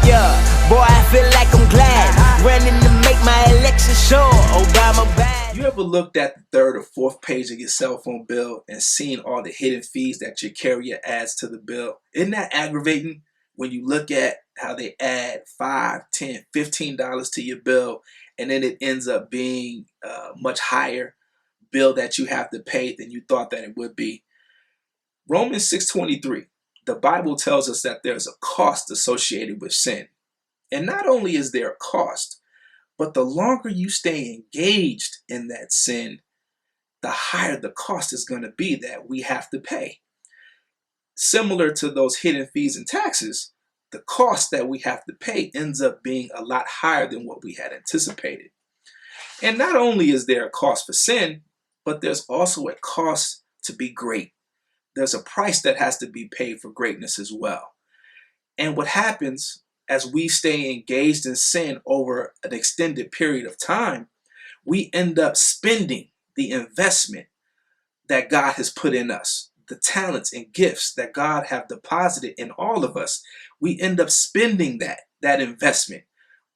Yeah, boy, I feel like I'm glad. Running to make my election sure. Obama bad. You ever looked at the third or fourth page of your cell phone bill and seen all the hidden fees that your carrier adds to the bill? Isn't that aggravating when you look at how they add $5, $10, $15 to your bill, and then it ends up being a much higher bill that you have to pay than you thought that it would be? Romans 6:23, the Bible tells us that there's a cost associated with sin. And not only is there a cost, but the longer you stay engaged in that sin, the higher the cost is going to be that we have to pay. Similar to those hidden fees and taxes, the cost that we have to pay ends up being a lot higher than what we had anticipated. And not only is there a cost for sin, but there's also a cost to be great. There's a price that has to be paid for greatness as well. And what happens as we stay engaged in sin over an extended period of time, we end up spending the investment that God has put in us, the talents and gifts that God have deposited in all of us. We end up spending that investment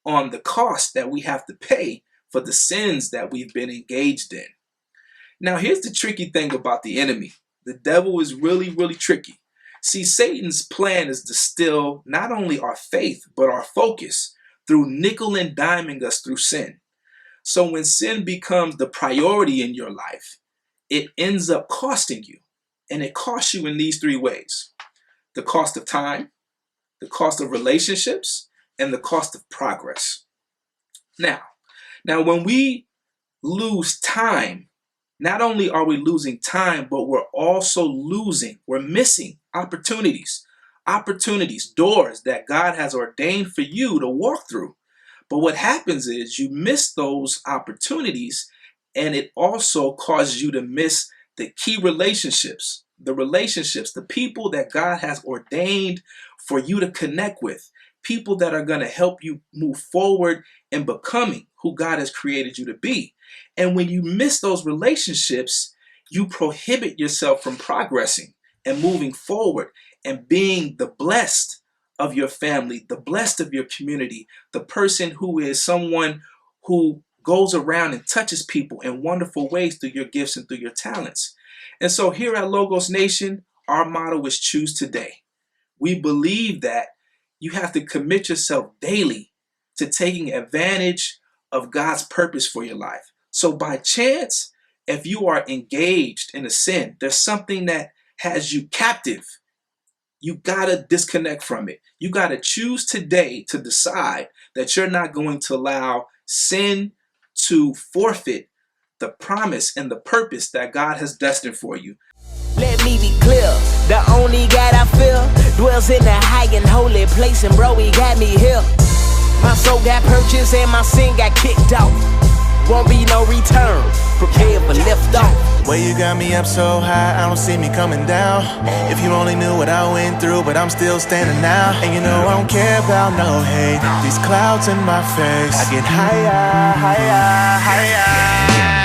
on the cost that we have to pay for the sins that we've been engaged in. Now, here's the tricky thing about the enemy. The devil is really, really tricky. See, Satan's plan is to steal not only our faith, but our focus through nickel and diming us through sin. So when sin becomes the priority in your life, it ends up costing you. And it costs you in these three ways: the cost of time, the cost of relationships, and the cost of progress. Now when we lose time, not only are we losing time, but we're missing opportunities, doors that God has ordained for you to walk through. But what happens is you miss those opportunities, and it also causes you to miss the key relationships, the people that God has ordained for you to connect with, people that are going to help you move forward in becoming who God has created you to be. And when you miss those relationships, you prohibit yourself from progressing and moving forward and being the blessed of your family, the blessed of your community, the person who is someone who goes around and touches people in wonderful ways through your gifts and through your talents. And so here at Logos Nation, our motto is choose today. We believe that you have to commit yourself daily to taking advantage of God's purpose for your life. So by chance, if you are engaged in a sin, there's something that has you captive, you gotta disconnect from it. You gotta choose today to decide that you're not going to allow sin to forfeit the promise and the purpose that God has destined for you. Let me be clear, the only God I fear dwells in the high and holy place, and bro, he got me here. My soul got purchased and my sin got kicked off. Won't be no return, prepare for lift off. Well, you got me up so high, I don't see me coming down. If you only knew what I went through, but I'm still standing now. And you know I don't care about no hate, these clouds in my face, I get higher, higher, higher.